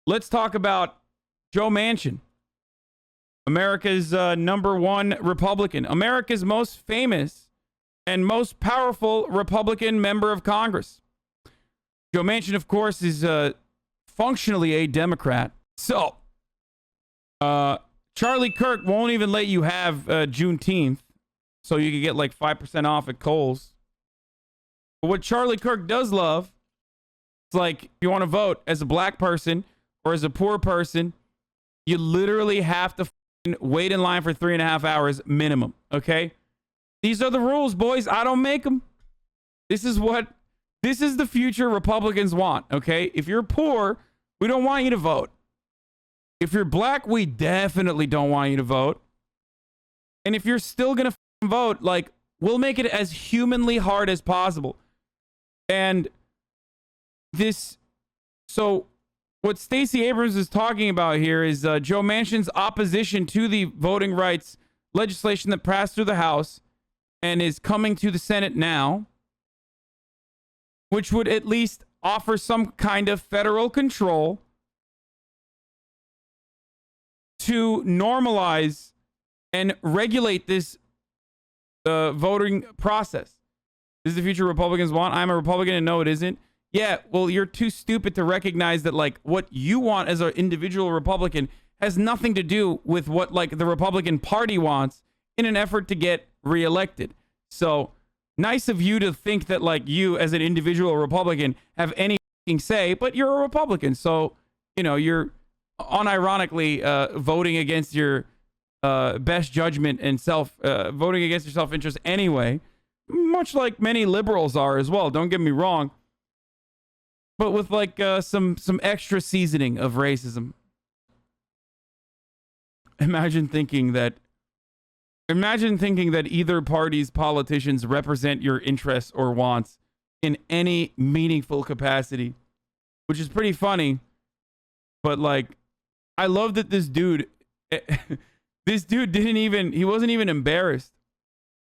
let's talk about Joe Manchin, America's #1 Republican, America's most famous and most powerful Republican member of Congress. Joe Manchin, of course, is functionally a Democrat. So, Charlie Kirk won't even let you have Juneteenth, so you can get like 5% off at Kohl's. But what Charlie Kirk does love, it's like, if you want to vote as a black person or as a poor person, you literally have to wait in line for 3.5 hours minimum, okay? These are the rules, boys. I don't make them. This is the future Republicans want, okay? If you're poor, we don't want you to vote. If you're black, we definitely don't want you to vote. And if you're still going to vote, like, we'll make it as humanly hard as possible. And so what Stacey Abrams is talking about here is Joe Manchin's opposition to the voting rights legislation that passed through the House and is coming to the Senate now, which would at least offer some kind of federal control to normalize and regulate this voting process. This is the future Republicans want. I'm a Republican and no, it isn't. Yeah, well, you're too stupid to recognize that, like, what you want as an individual Republican has nothing to do with what, like, the Republican Party wants in an effort to get reelected. So, nice of you to think that, like, you as an individual Republican have any say, but you're a Republican. So, you know, you're unironically voting against your best judgment and voting against your self-interest anyway, much like many liberals are as well. Don't get me wrong. But with like some extra seasoning of racism. Imagine thinking that either party's politicians represent your interests or wants in any meaningful capacity, which is pretty funny. But like, I love that this dude he wasn't even embarrassed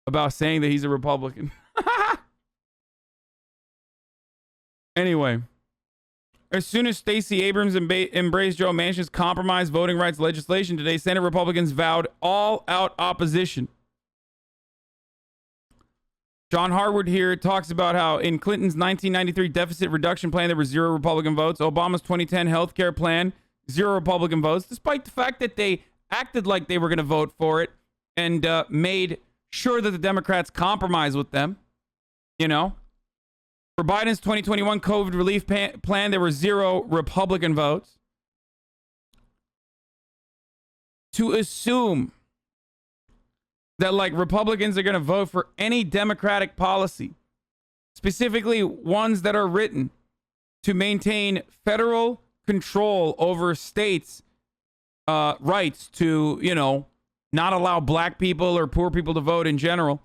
about saying that he's a Republican. Anyway, as soon as Stacey Abrams embraced Joe Manchin's compromise voting rights legislation today, Senate Republicans vowed all-out opposition. John Harwood here talks about how in Clinton's 1993 deficit reduction plan, there were 0 Republican votes. Obama's 2010 health care plan, 0 Republican votes, despite the fact that they acted like they were going to vote for it and made sure that the Democrats compromise with them, you know. For Biden's 2021 COVID relief plan, there were 0 Republican votes. To assume that, like, Republicans are going to vote for any Democratic policy, specifically ones that are written to maintain federal control over states' rights to, you know, not allow black people or poor people to vote in general,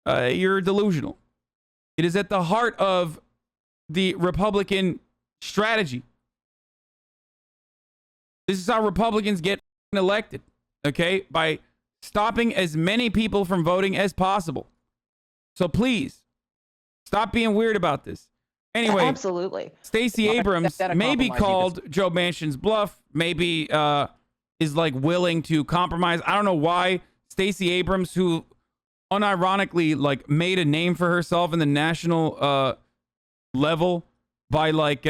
you're delusional. It is at the heart of the Republican strategy. This is how Republicans get elected, okay? By stopping as many people from voting as possible. So please, stop being weird about this. Anyway, absolutely. Stacey Abrams maybe called Joe Manchin's bluff, maybe is like willing to compromise. I don't know why Stacey Abrams, who unironically like made a name for herself in the national level by like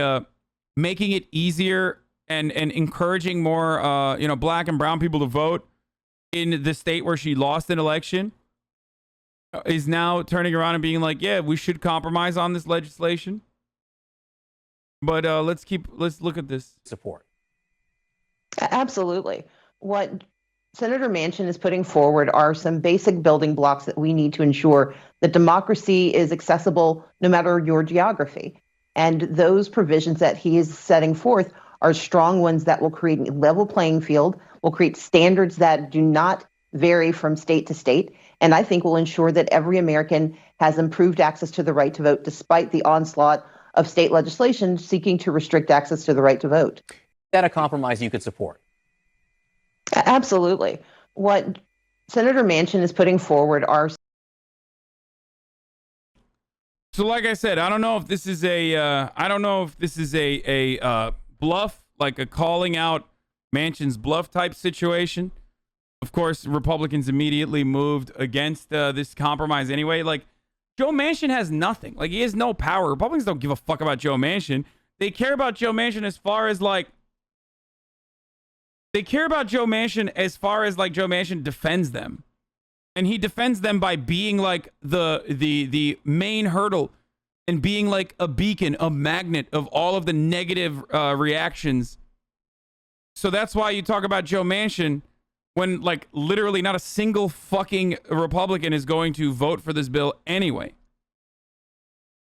making it easier and encouraging more you know, black and brown people to vote in the state where she lost an election, is now turning around and being like, yeah, we should compromise on this legislation. But let's look at this support. Absolutely. What Senator Manchin is putting forward are some basic building blocks that we need to ensure that democracy is accessible no matter your geography. And those provisions that he is setting forth are strong ones that will create a level playing field, will create standards that do not vary from state to state, and I think will ensure that every American has improved access to the right to vote despite the onslaught of state legislation seeking to restrict access to the right to vote. Is that a compromise you could support? Absolutely. What Senator Manchin is putting forward are... So like I said, I don't know if this is a bluff like a calling out Manchin's bluff type situation. Of course, Republicans immediately moved against this compromise anyway. Like, Joe Manchin has nothing. Like, he has no power. Republicans don't give a fuck about Joe Manchin. They care about Joe Manchin as far as like Joe Manchin defends them. And he defends them by being like the main hurdle and being like a beacon, a magnet of all of the negative reactions. So that's why you talk about Joe Manchin when like literally not a single fucking Republican is going to vote for this bill anyway.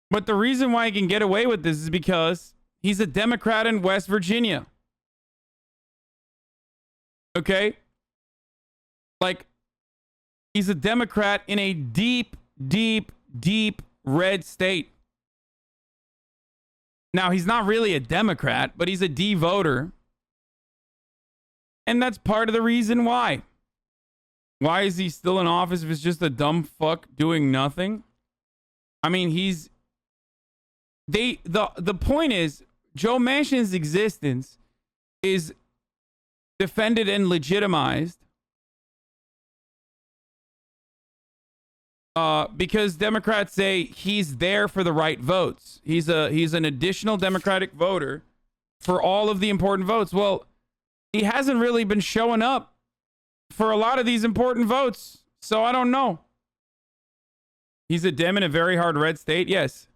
But the reason why he can get away with this is because he's a Democrat in West Virginia. Okay? Like, he's a Democrat in a deep, deep, deep red state. Now, he's not really a Democrat, but he's a D voter. And that's part of the reason why. Why is he still in office if it's just a dumb fuck doing nothing? I mean, the point is, Joe Manchin's existence is defended and legitimized because Democrats say he's there for the right votes. He's an additional Democratic voter for all of the important votes. Well, he hasn't really been showing up for a lot of these important votes, so I don't know. He's a Dem in a very hard red state, yes.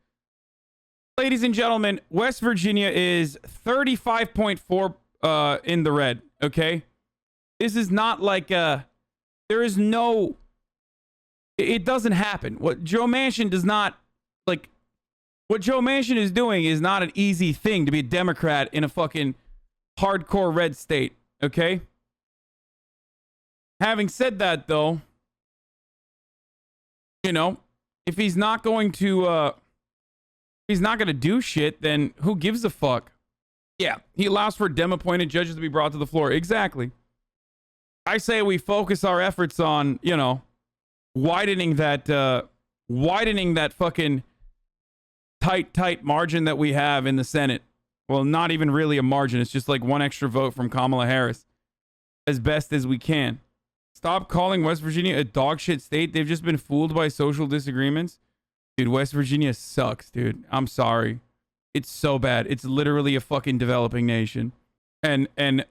Ladies and gentlemen, West Virginia is 35.4 in the red, okay? This is not like there is no... It doesn't happen. What Joe Manchin does not... Like, what Joe Manchin is doing is not an easy thing to be a Democrat in a fucking hardcore red state, okay? Having said that, though, you know, if he's not going to... he's not going to do shit, then who gives a fuck? Yeah, he allows for Dem-appointed judges to be brought to the floor. Exactly. I say we focus our efforts on, you know, widening that fucking tight margin that we have in the Senate. Well, not even really a margin. It's just like one extra vote from Kamala Harris as best as we can. Stop calling West Virginia a dog shit state. They've just been fooled by social disagreements. Dude, West Virginia sucks, dude. I'm sorry. It's so bad. It's literally a fucking developing nation. And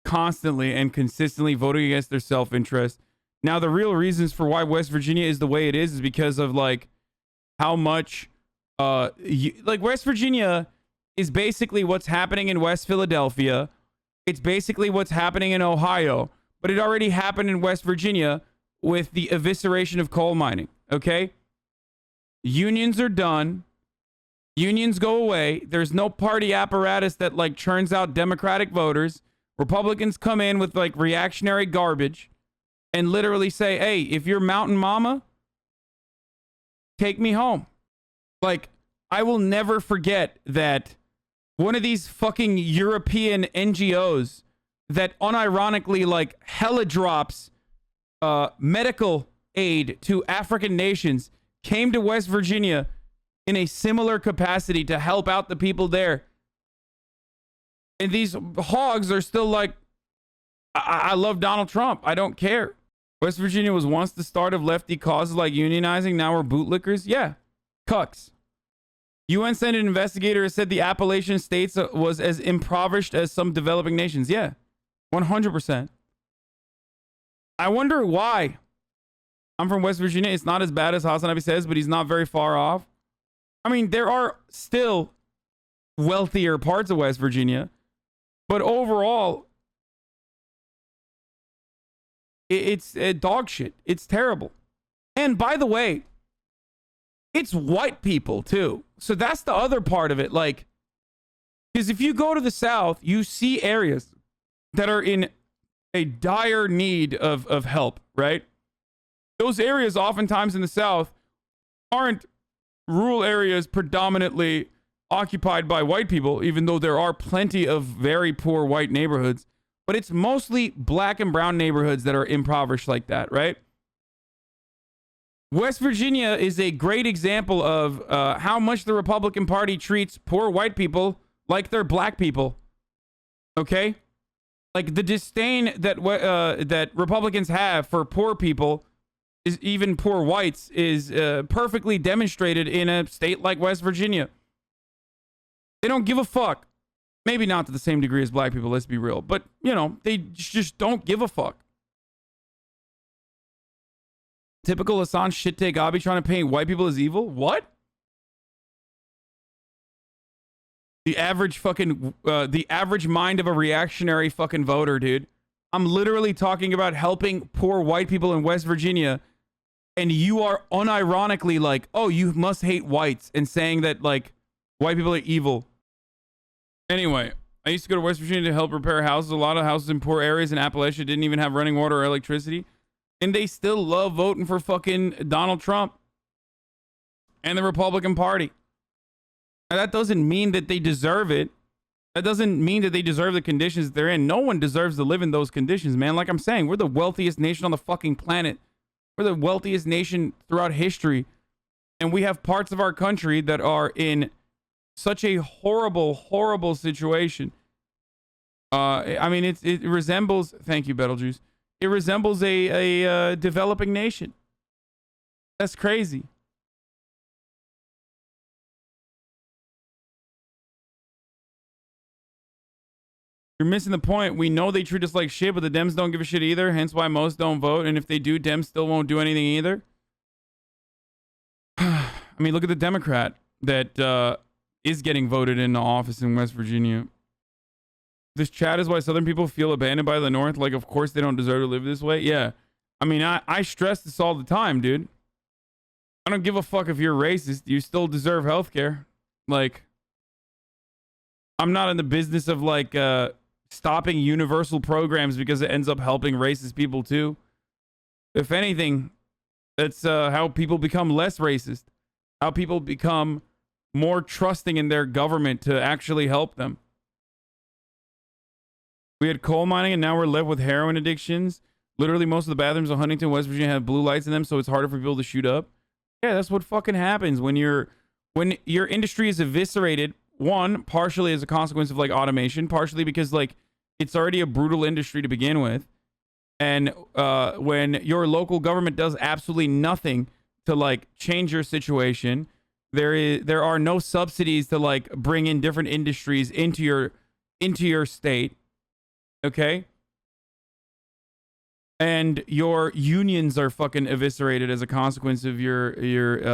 constantly and consistently voting against their self-interest. Now, the real reasons for why West Virginia is the way it is because of, like, how much... like, West Virginia is basically what's happening in West Philadelphia. It's basically what's happening in Ohio. But it already happened in West Virginia with the evisceration of coal mining, okay? Unions are done. Unions go away. There's no party apparatus that like churns out Democratic voters. Republicans come in with like reactionary garbage and literally say, hey, if you're Mountain Mama, take me home. Like, I will never forget that one of these fucking European NGOs that unironically like hella drops medical aid to African nations came to West Virginia in a similar capacity to help out the people there. And these hogs are still like, I love Donald Trump. I don't care. West Virginia was once the start of lefty causes like unionizing. Now we're bootlickers. Yeah. Cucks. UN Senate investigator has said the Appalachian states was as impoverished as some developing nations. Yeah. 100%. I wonder why. I'm from West Virginia. It's not as bad as HasanAbi says, but he's not very far off. I mean, there are still wealthier parts of West Virginia, but overall, it's dog shit. It's terrible. And by the way, it's white people too. So that's the other part of it. Like, because if you go to the South, you see areas that are in a dire need of help, right? Those areas oftentimes in the South aren't rural areas predominantly occupied by white people, even though there are plenty of very poor white neighborhoods, but it's mostly black and brown neighborhoods that are impoverished like that, right? West Virginia is a great example of how much the Republican Party treats poor white people like they're black people. Okay? Like the disdain that that Republicans have for poor people, is even poor whites, is perfectly demonstrated in a state like West Virginia. They don't give a fuck. Maybe not to the same degree as black people, let's be real. But, you know, they just don't give a fuck. Typical Hasan shit take Abi trying to paint white people as evil? What? The average fucking, the average mind of a reactionary fucking voter, dude. I'm literally talking about helping poor white people in West Virginia, and you are unironically like, oh, you must hate whites, and saying that, like, white people are evil. Anyway, I used to go to West Virginia to help repair houses. A lot of houses in poor areas in Appalachia didn't even have running water or electricity. And they still love voting for fucking Donald Trump and the Republican Party. And that doesn't mean that they deserve it. That doesn't mean that they deserve the conditions they're in. No one deserves to live in those conditions, man. Like I'm saying, we're the wealthiest nation on the fucking planet. We're the wealthiest nation throughout history. And we have parts of our country that are in such a horrible, horrible situation. I mean, it resembles, thank you, Betelgeuse. It resembles a developing nation. That's crazy. You're missing the point. We know they treat us like shit, but the Dems don't give a shit either. Hence why most don't vote. And if they do, Dems still won't do anything either. I mean, look at the Democrat that is getting voted into office in West Virginia. This chat is why Southern people feel abandoned by the North. Like, of course they don't deserve to live this way. Yeah. I mean, I stress this all the time, dude. I don't give a fuck if you're racist. You still deserve healthcare. Like, I'm not in the business of, like, stopping universal programs because it ends up helping racist people too. If anything, that's how people become less racist. How people become more trusting in their government to actually help them. We had coal mining and now we're left with heroin addictions. Literally most of the bathrooms in Huntington, West Virginia have blue lights in them, so it's harder for people to shoot up. Yeah, that's what fucking happens when your industry is eviscerated. One, partially as a consequence of like automation, partially because like it's already a brutal industry to begin with. And when your local government does absolutely nothing to like change your situation, there are no subsidies to like bring in different industries into your state. Okay? And your unions are fucking eviscerated as a consequence of your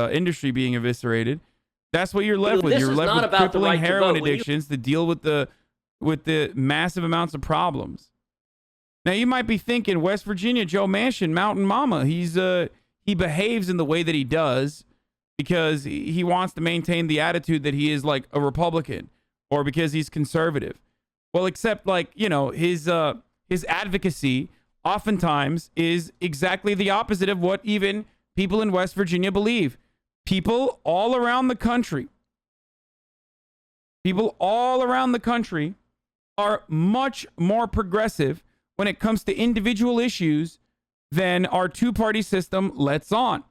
industry being eviscerated. That's what you're left with. You're left with crippling heroin addictions to deal with the massive amounts of problems. Now you might be thinking, West Virginia, Joe Manchin, Mountain Mama, he behaves in the way that he does because he wants to maintain the attitude that he is like a Republican or because he's conservative. Well, except like, you know, his advocacy oftentimes is exactly the opposite of what even people in West Virginia believe. People all around the country are much more progressive when it comes to individual issues than our two-party system lets on.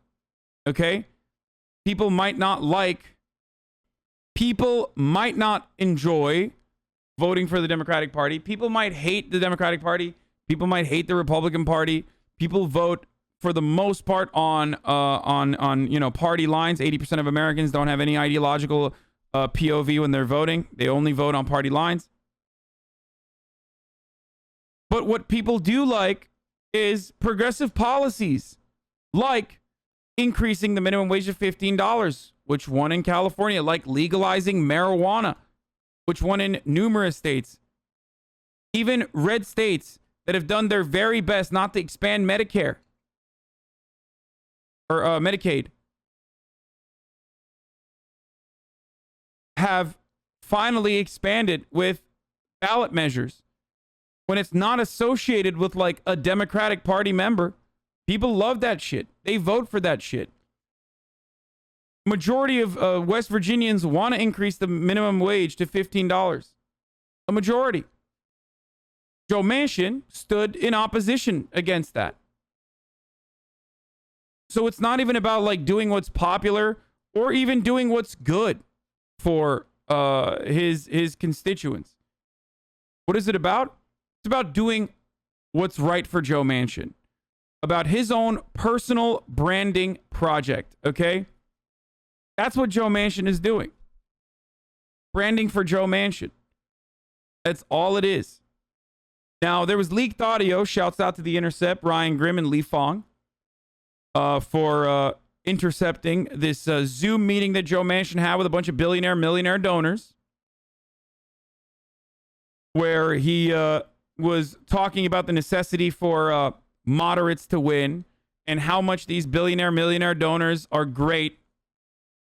Okay? People might not enjoy voting for the Democratic Party. People might hate the Democratic Party. People might hate the Republican Party. People vote for the most part on you know, party lines. 80% of Americans don't have any ideological POV when they're voting. They only vote on party lines. But what people do like is progressive policies, like increasing the minimum wage to $15, which won in California, like legalizing marijuana, which won in numerous states. Even red states that have done their very best not to expand Medicare or Medicaid have finally expanded with ballot measures. When it's not associated with like a Democratic Party member, people love that shit. They vote for that shit. Majority of West Virginians want to increase the minimum wage to $15. A majority. Joe Manchin stood in opposition against that. So it's not even about like doing what's popular or even doing what's good for his constituents. What is it about? It's about doing what's right for Joe Manchin, about his own personal branding project, okay? That's what Joe Manchin is doing. Branding for Joe Manchin. That's all it is. Now, there was leaked audio. Shouts out to The Intercept, Ryan Grimm and Lee Fong, for intercepting this Zoom meeting that Joe Manchin had with a bunch of millionaire donors, where he was talking about the necessity for moderates to win and how much these millionaire donors are great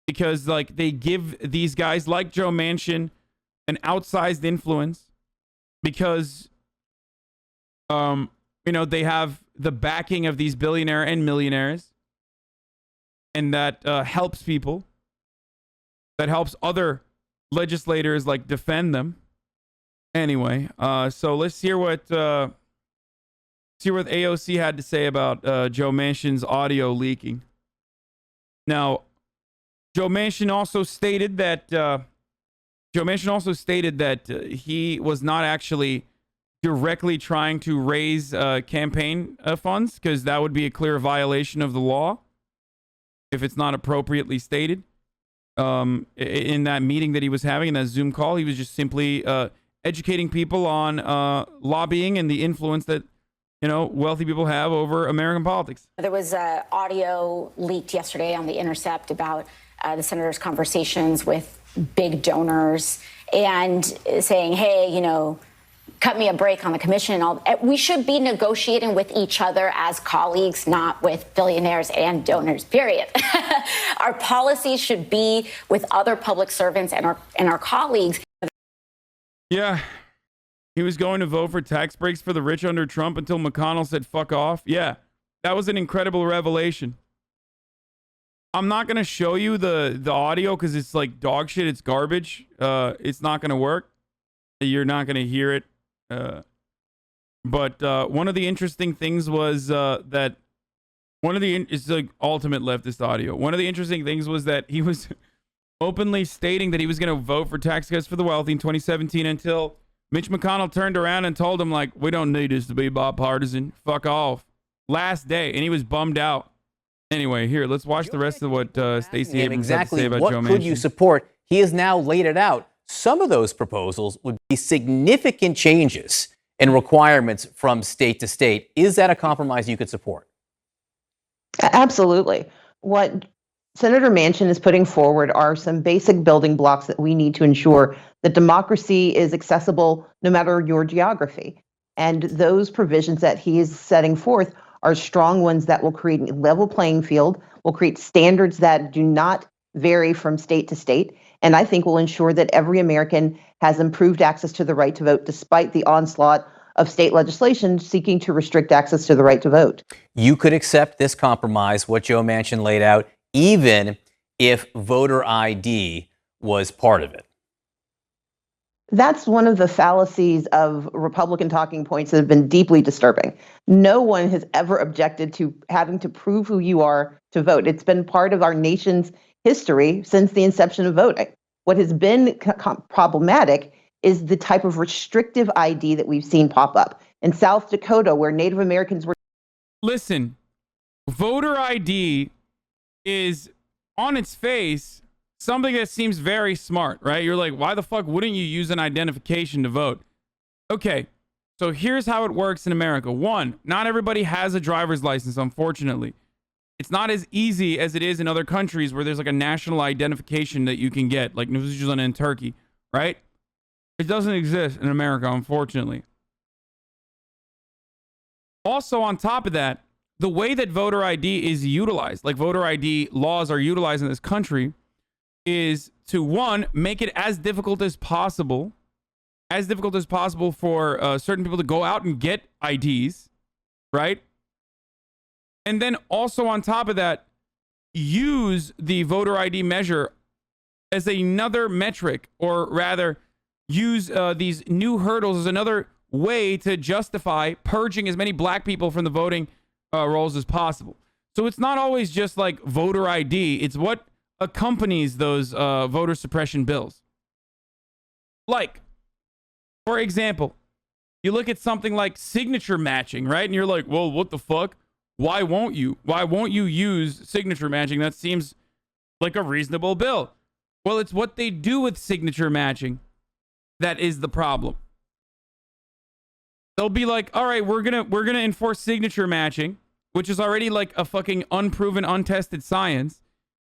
because like they give these guys like Joe Manchin an outsized influence because they have the backing of these billionaire and millionaires, and that helps people, that helps other legislators like defend them. Anyway, so let's hear what AOC had to say about Joe Manchin's audio leaking. Now, Joe Manchin also stated that he was not actually directly trying to raise campaign funds, because that would be a clear violation of the law if it's not appropriately stated. In that meeting that he was having, in that Zoom call, he was just simply educating people on lobbying and the influence that wealthy people have over American politics. There was audio leaked yesterday on The Intercept about the senator's conversations with big donors and saying, hey, cut me a break on the commission and all. We should be negotiating with each other as colleagues, not with billionaires and donors, period. Our policies should be with other public servants and our colleagues. Yeah. He was going to vote for tax breaks for the rich under Trump until McConnell said fuck off. Yeah. That was an incredible revelation. I'm not going to show you the audio because it's like dog shit. It's garbage. It's not going to work. You're not going to hear it. But one of the interesting things was that it's like ultimate leftist audio. One of the interesting things was that he was openly stating that he was going to vote for tax cuts for the wealthy in 2017 until Mitch McConnell turned around and told him, like, we don't need this to be bipartisan. Fuck off. Last day. And he was bummed out. Anyway, here, let's watch the rest of what Stacey Abrams had to say about Joe Manchin. What could you support? He has now laid it out. Some of those proposals would be significant changes in requirements from state to state. Is that a compromise you could support? Absolutely. What Senator Manchin is putting forward are some basic building blocks that we need to ensure that democracy is accessible no matter your geography. And those provisions that he is setting forth are strong ones that will create a level playing field, will create standards that do not vary from state to state, and I think will ensure that every American has improved access to the right to vote despite the onslaught of state legislation seeking to restrict access to the right to vote. You could accept this compromise, what Joe Manchin laid out, even if voter ID was part of it. That's one of the fallacies of Republican talking points that have been deeply disturbing. No one has ever objected to having to prove who you are to vote. It's been part of our nation's history since the inception of voting. What has been problematic is the type of restrictive ID that we've seen pop up. In South Dakota, where Native Americans were... Listen, voter ID is, on its face, something that seems very smart, right? You're like, why the fuck wouldn't you use an identification to vote? Okay, so here's how it works in America. One, not everybody has a driver's license, unfortunately. It's not as easy as it is in other countries where there's like a national identification that you can get, like New Zealand and Turkey, right? It doesn't exist in America, unfortunately. Also, on top of that, the way that voter ID is utilized, like voter ID laws are utilized in this country, is to, one, make it as difficult as possible for certain people to go out and get IDs, right? And then also on top of that, use the voter ID measure as another metric, or rather use these new hurdles as another way to justify purging as many black people from the voting rolls as possible. So it's not always just like voter ID. It's what accompanies those voter suppression bills. Like, for example, You look at something like signature matching, right? And you're like, well, what the fuck? Why won't you? Why won't you use signature matching? That seems like a reasonable bill. Well, it's what they do with signature matching that is the problem. They'll be like, all right, we're gonna enforce signature matching, which is already like a fucking unproven, untested science.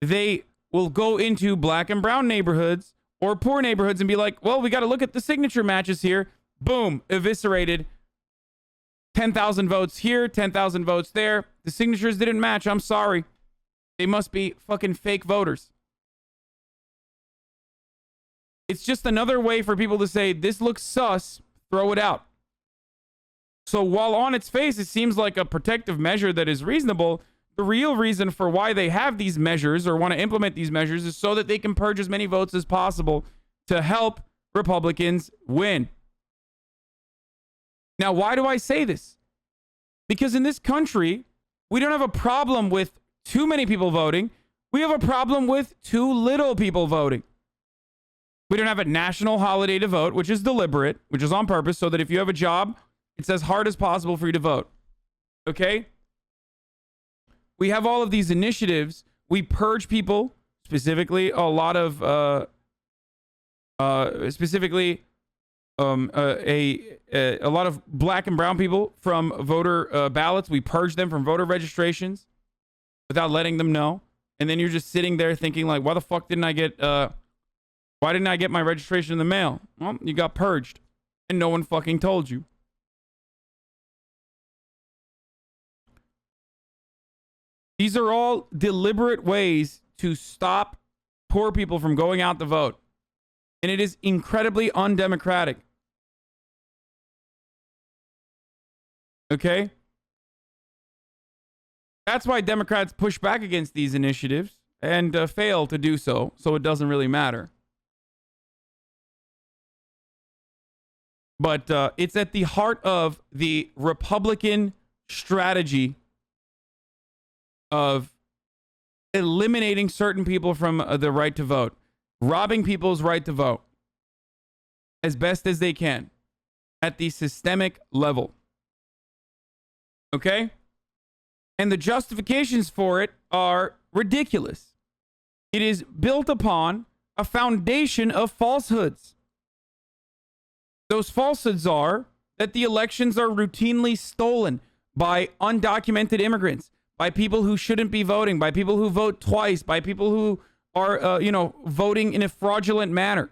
They will go into black and brown neighborhoods or poor neighborhoods and be like, well, we got to look at the signature matches here. Boom, eviscerated. 10,000 votes here, 10,000 votes there. The signatures didn't match. I'm sorry. They must be fucking fake voters. It's just another way for people to say, this looks sus, throw it out. So while on its face, it seems like a protective measure that is reasonable, the real reason for why they have these measures or want to implement these measures is so that they can purge as many votes as possible to help Republicans win. Now, why do I say this? Because in this country, we don't have a problem with too many people voting. We have a problem with too little people voting. We don't have a national holiday to vote, which is deliberate, which is on purpose, so that if you have a job, it's as hard as possible for you to vote. Okay? We have all of these initiatives. We purge people, specifically a lot of, a lot of black and brown people from voter ballots. We purge them from voter registrations without letting them know. And then you're just sitting there thinking like, why the fuck didn't I get, why didn't I get my registration in the mail? Well, you got purged and no one fucking told you. These are all deliberate ways to stop poor people from going out to vote. And it is incredibly undemocratic. Okay? That's why Democrats push back against these initiatives and fail to do so, so it doesn't really matter. But it's at the heart of the Republican strategy of eliminating certain people from the right to vote, robbing people's right to vote as best as they can at the systemic level. Okay? And the justifications for it are ridiculous. It is built upon a foundation of falsehoods. Those falsehoods are that the elections are routinely stolen by undocumented immigrants, by people who shouldn't be voting, by people who vote twice, by people who are, voting in a fraudulent manner.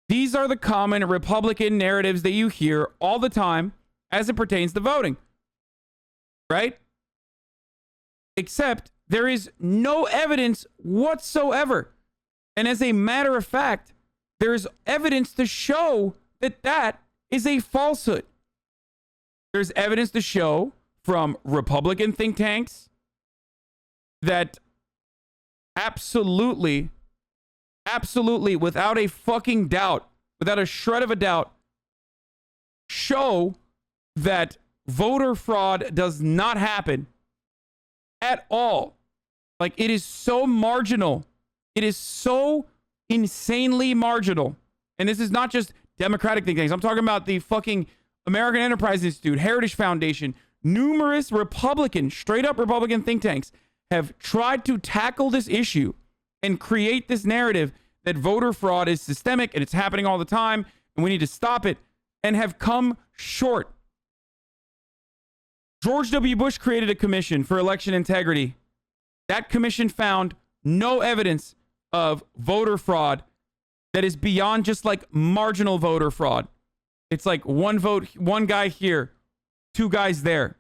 These are the common Republican narratives that you hear all the time as it pertains to voting. Right? Except there is no evidence whatsoever. And as a matter of fact, there's evidence to show that that is a falsehood. There's evidence to show from Republican think tanks that absolutely, without a fucking doubt, without a shred of a doubt, show that voter fraud does not happen at all. Like, it is so marginal. It is so insanely marginal. And this is not just Democratic think tanks. I'm talking about the fucking American Enterprise Institute, Heritage Foundation. Numerous Republican, straight up Republican think tanks have tried to tackle this issue and create this narrative that voter fraud is systemic and it's happening all the time and we need to stop it, and have come short. George W. Bush created a commission for election integrity. That commission found no evidence of voter fraud that is beyond just like marginal voter fraud. It's like one vote, one guy here, two guys there.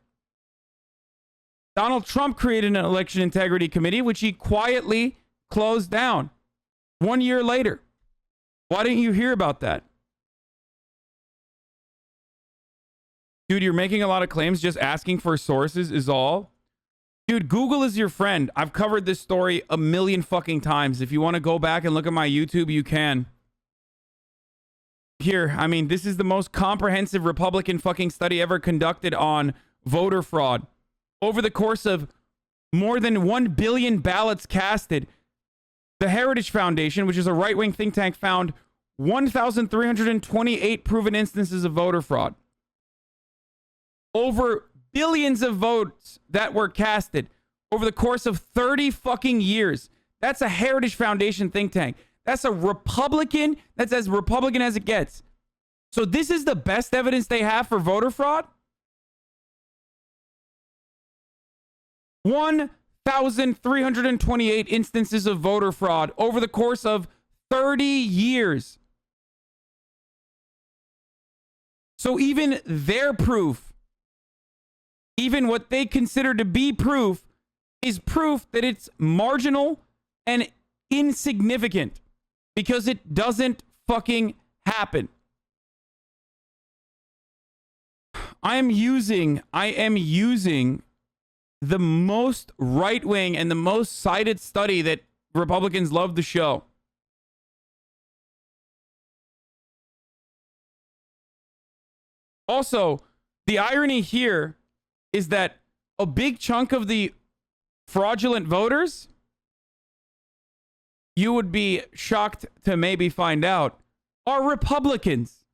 Donald Trump created an election integrity committee, which he quietly closed down 1 year later. Why didn't you hear about that? Dude, you're making a lot of claims. Just asking for sources is all. Dude, Google is your friend. I've covered this story a million fucking times. If you want to go back and look at my YouTube, you can. Here, I mean, this is the most comprehensive Republican fucking study ever conducted on voter fraud. Over the course of more than 1 billion ballots casted, the Heritage Foundation, which is a right-wing think tank, found 1,328 proven instances of voter fraud. over billions of votes that were casted over the course of 30 fucking years. That's a Heritage Foundation think tank. That's a Republican. That's as Republican as it gets. So this is the best evidence they have for voter fraud? 1,328 instances of voter fraud over the course of 30 years. So even their proof, even what they consider to be proof, is proof that it's marginal and insignificant because it doesn't fucking happen. I am using the most right-wing and the most cited study that Republicans love to show. Also, the irony here is that a big chunk of the fraudulent voters, you would be shocked to maybe find out, are Republicans.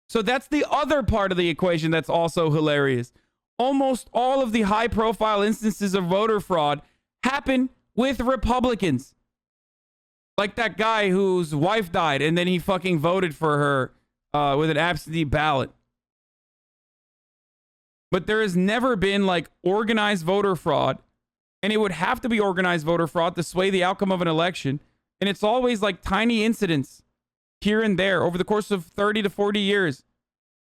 So that's the other part of the equation that's also hilarious. Almost all of the high-profile instances of voter fraud happen with Republicans. Like that guy whose wife died and then he fucking voted for her with an absentee ballot. But there has never been like organized voter fraud, and it would have to be organized voter fraud to sway the outcome of an election. And it's always like tiny incidents here and there over the course of 30 to 40 years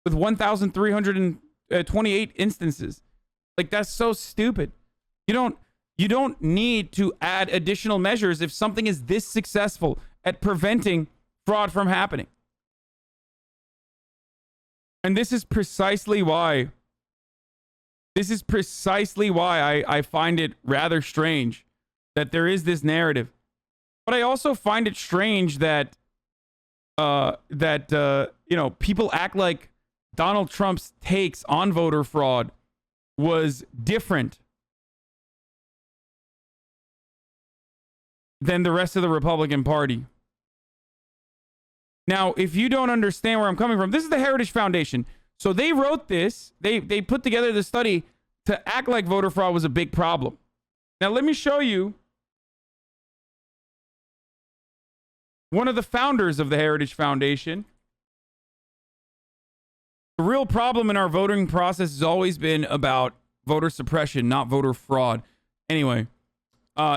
with 1,328 instances. Like, that's so stupid. You don't need to add additional measures if something is this successful at preventing fraud from happening. And this is precisely why I find it rather strange that there is this narrative. But I also find it strange that people act like Donald Trump's takes on voter fraud was different than the rest of the Republican Party. Now, if you don't understand where I'm coming from, this is the Heritage Foundation. So they wrote this, they put together the study to act like voter fraud was a big problem. Now, let me show you one of the founders of the Heritage Foundation. The real problem in our voting process has always been about voter suppression, not voter fraud. Anyway,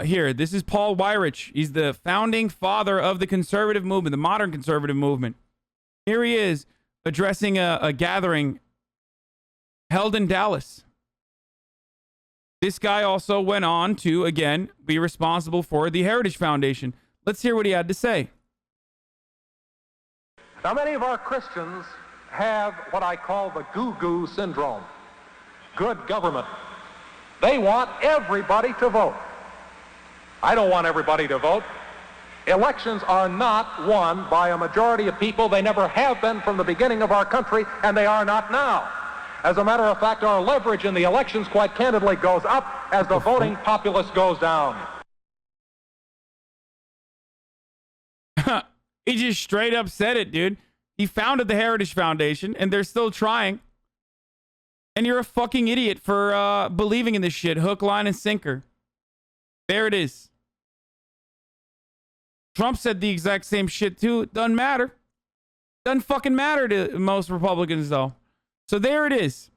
here, this is Paul Weyrich. He's the founding father of the conservative movement, the modern conservative movement. Here he is addressing a gathering held in Dallas. This guy also went on to, again, be responsible for the Heritage Foundation. Let's hear what he had to say. Now, many of our Christians have what I call the goo-goo syndrome. Good government. They want everybody to vote. I don't want everybody to vote. Elections are not won by a majority of people. They never have been from the beginning of our country, and they are not now. As a matter of fact, our leverage in the elections, quite candidly, goes up as the voting populace goes down. He just straight up said it, dude. He founded the Heritage Foundation, and they're still trying. And you're a fucking idiot for believing in this shit. Hook, line, and sinker. There it is. Trump said the exact same shit, too. Doesn't matter. Doesn't fucking matter to most Republicans, though. So there it is.